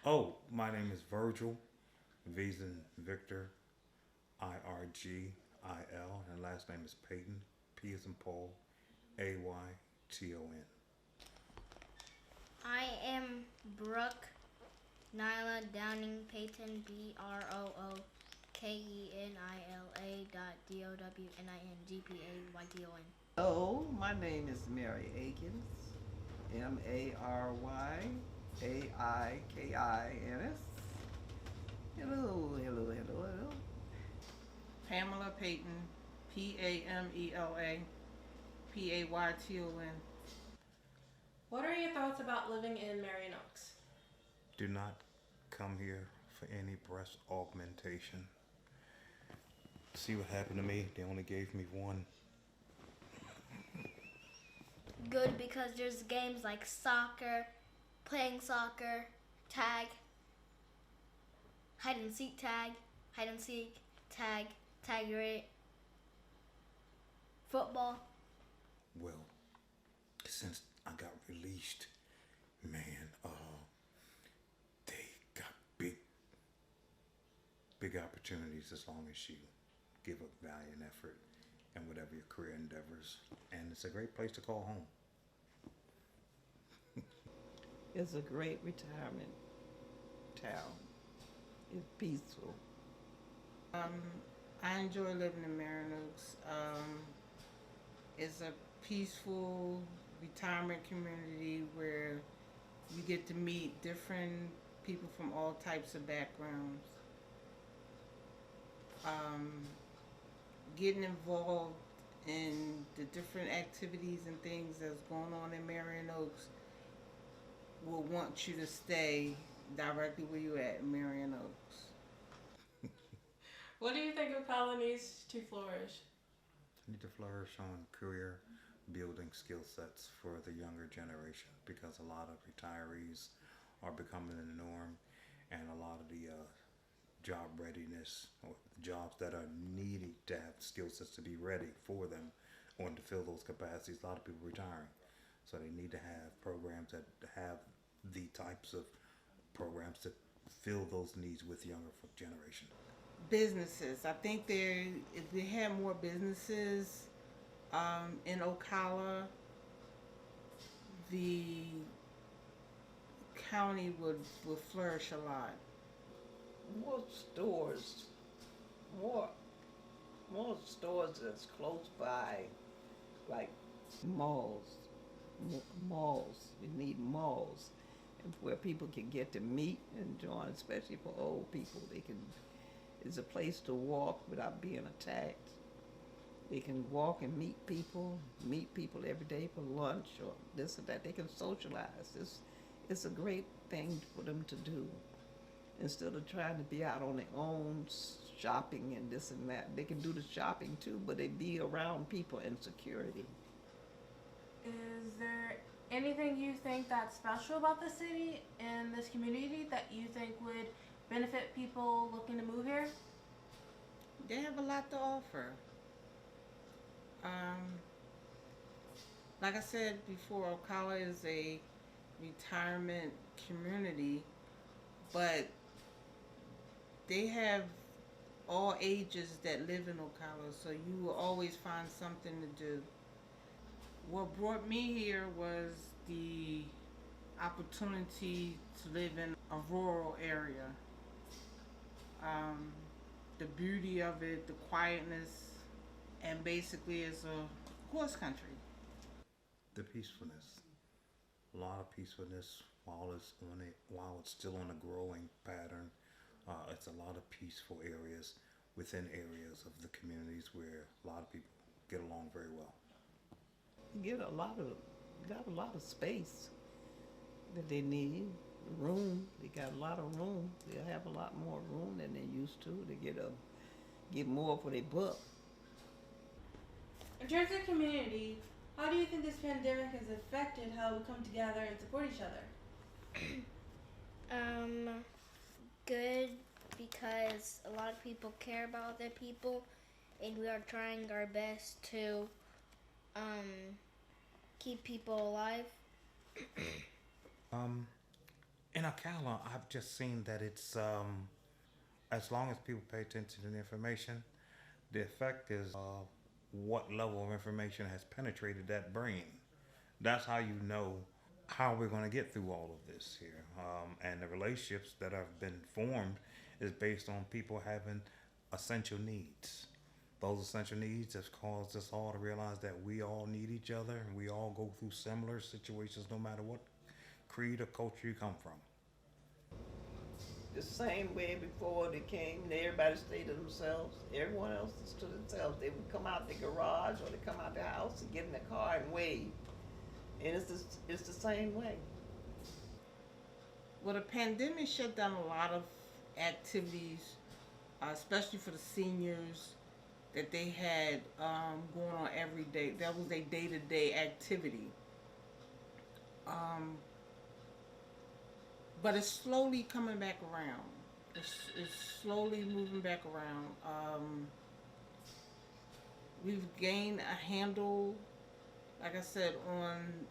Oh, my name is Virgil, V's in Victor, Irgil, and last name is Peyton, P is in Paul, Ayton. I am Brooke Nyla Downing Payton, BROOKENILA DOWNINGPAYTON. Hello, my name is Mary Akins, MaryAikins. Hello, hello, hello, hello. Pamela Payton, Pamela Payton. What are your thoughts about living in Marion Oaks? Do not come here for any breast augmentation. See what happened to me? They only gave me one. Good because there's games like soccer, playing soccer, tag, hide and seek, tag rate, football. Well, since I got released, man, they got big opportunities as long as you give up valiant effort and whatever your career endeavors. And it's a great place to call home. It's a great retirement town. It's peaceful. I enjoy living in Marion Oaks. It's a peaceful retirement community where you get to meet different people from all types of backgrounds. Um, Getting involved in the different activities and things that's going on in Marion Oaks will want you to stay directly where you at in Marion Oaks. What do you think Ocala needs to flourish? Need to flourish on career building skill sets for the younger generation because a lot of retirees are becoming the norm, and a lot of the job readiness or jobs that are needed to have skill sets to be ready for them or to fill those capacities. A lot of people retiring, so they need to have programs that have the types of programs to fill those needs with younger generation. Businesses. I think if they had more businesses in Ocala, the county would flourish a lot. More stores, more more stores that's close by, like malls. Malls. We need malls, and where people can get to meet and join, especially for old people. They can. It's a place to walk without being attacked. They can walk and meet people every day for lunch or this or that. They can socialize. It's a great thing for them to do. Instead of trying to be out on their own shopping and this and that. They can do the shopping too, but they be around people and security. Is there anything you think that's special about the city and this community that you think would benefit people looking to move here? They have a lot to offer. Like I said before, Ocala is a retirement community, but they have all ages that live in Ocala, so you will always find something to do. What brought me here was the opportunity to live in a rural area. Um, the beauty of it, the quietness, and basically it's a horse country. The peacefulness, a lot of peacefulness while it's still on a growing pattern. It's a lot of peaceful areas within areas of the communities where a lot of people get along very well. Get a lot of got a lot of space that they need. Room. They got a lot of room. They have a lot more room than they used to. They get more for their buck. In terms of community, how do you think this pandemic has affected how we come together and support each other? Good because a lot of people care about other people, and we are trying our best to keep people alive. Um, In Ocala, I've just seen that it's as long as people pay attention to the information, the effect is what level of information has penetrated that brain. That's how you know how we're going to get through all of this here. And the relationships that have been formed is based on people having essential needs. Those essential needs have caused us all to realize that we all need each other and we all go through similar situations no matter what creed or culture you come from. The same way before they came, everybody stayed to themselves. Everyone else is to themselves. They would come out the garage or they come out the house and get in the car and wave. And it's the same way. Well, the pandemic shut down a lot of activities, especially for the seniors that they had going on every day. That was their day-to-day activity. Um, but it's slowly coming back around. It's slowly moving back around. We've gained a handle, like I said, on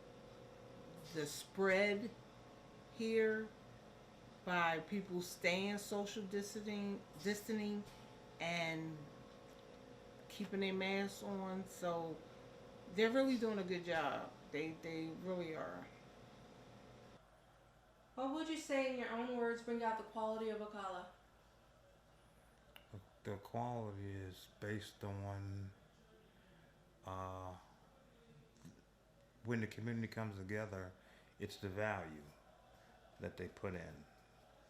the spread here by people staying social distancing and keeping their masks on. So they're really doing a good job. They really are. What would you say in your own words bring out the quality of Ocala? The quality is based on uh, when the community comes together, it's the value that they put in.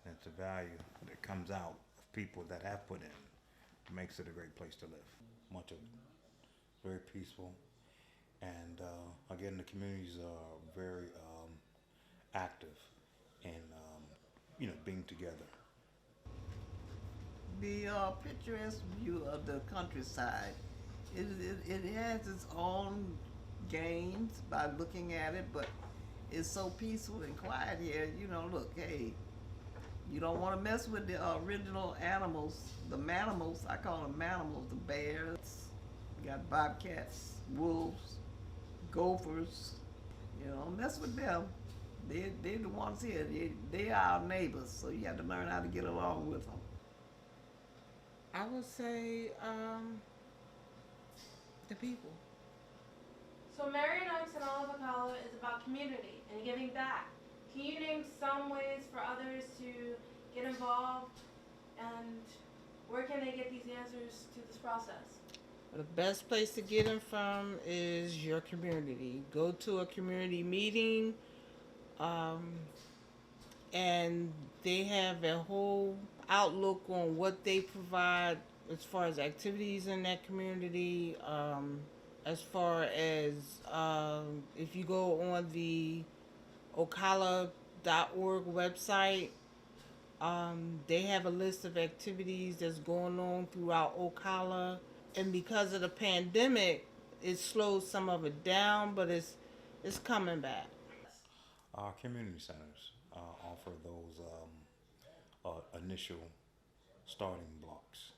It's the value that comes out of people that have put in. Makes it a great place to live. Much of it. Very peaceful. And again, the communities are very active in being together. The picturesque view of the countryside, it has its own gains by looking at it, but it's so peaceful and quiet here. You know, look, hey, you don't want to mess with the original animals, the manimals. I call them manimals, the bears. You got bobcats, wolves, gophers. You know, mess with them. They're the ones here. They are our neighbors, so you have to learn how to get along with them. I would say the people. So Marion Oaks and all of Ocala is about community and giving back. Can you name some ways for others to get involved, and where can they get these answers to this process? The best place to get them from is your community. Go to a community meeting, and they have a whole outlook on what they provide as far as activities in that community. As far as if you go on the ocala.org website, they have a list of activities that's going on throughout Ocala. And because of the pandemic, it slowed some of it down, but it's coming back. Our community centers offer those initial starting blocks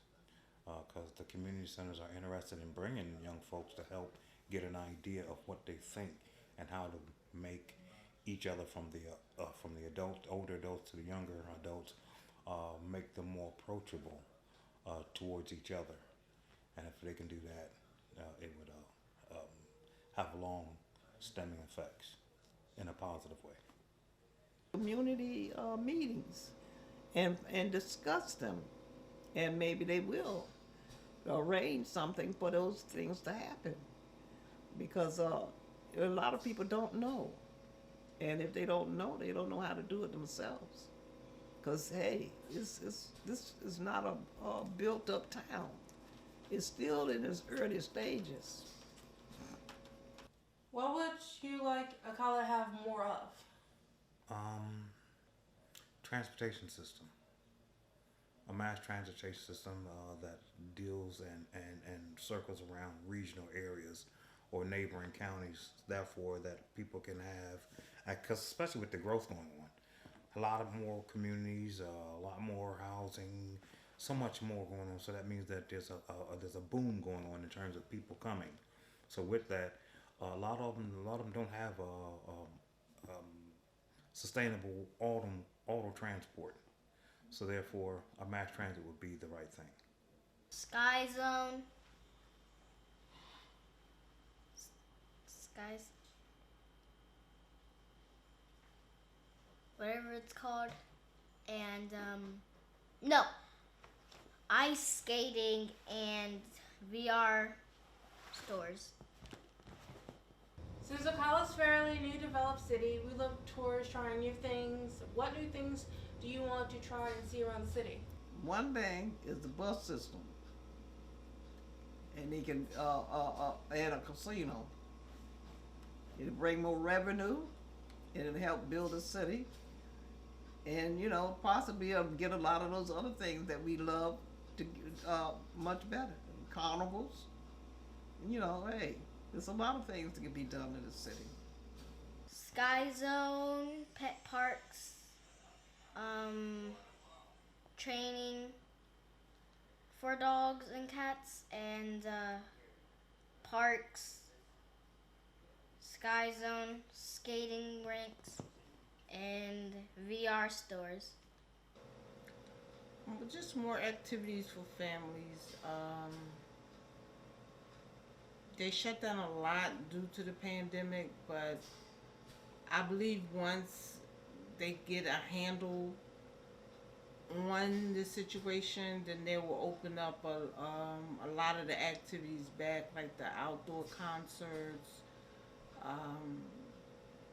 because the community centers are interested in bringing young folks to help get an idea of what they think and how to make each other from the older adults to the younger adults, make them more approachable towards each other. And if they can do that, it would have long stemming effects in a positive way. Community meetings and discuss them, and maybe they will arrange something for those things to happen, because a lot of people don't know, and if they don't know, they don't know how to do it themselves. Because hey, this is not a built-up town. It's still in its early stages. What would you like Ocala to have more of? Transportation system. A mass transportation system that deals and circles around regional areas or neighboring counties, therefore that people can have, because especially with the growth going on, a lot of more communities, a lot more housing, so much more going on. So that means that there's a boom going on in terms of people coming. So with that, a lot of them don't have sustainable auto transport. So therefore, a mass transit would be the right thing. Sky Zone. Skies. Whatever it's called. And, no. Ice skating and VR stores. Since Ocala is a fairly new developed city, we look towards trying new things. What new things do you want to try and see around the city? One thing is the bus system, and they can add a casino. It'll bring more revenue, and it'll help build the city, and possibly get a lot of those other things that we love to much better. Carnivals, hey, there's a lot of things that can be done in the city. Sky Zone, pet parks, training for dogs and cats, and parks, Sky Zone, skating rinks, and VR stores. But just more activities for families. They shut down a lot due to the pandemic, but I believe once they get a handle on the situation, then they will open up a lot of the activities back, like the outdoor concerts,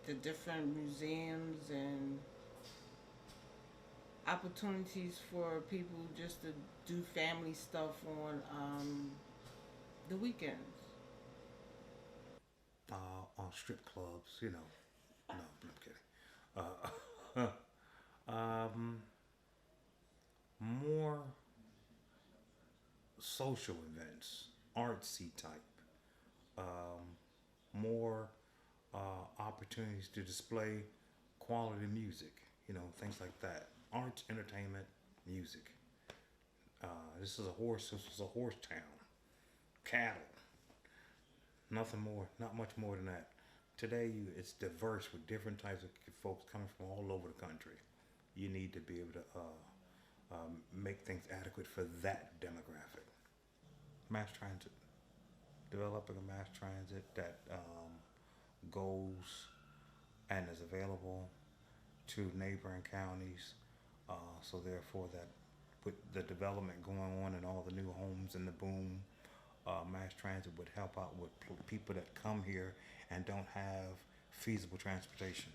the different museums, and opportunities for people just to do family stuff on the weekends. On strip clubs, No, I'm kidding. More social events, artsy type. More opportunities to display quality music, things like that. Arts, entertainment, music. This is a horse town. Cattle. Nothing more, not much more than that. Today, it's diverse with different types of folks coming from all over the country. You need to be able to make things adequate for that demographic. Mass transit. Developing a mass transit that goes and is available to neighboring counties. So therefore, that with the development going on and all the new homes and the boom, mass transit would help out with people that come here and don't have feasible transportation.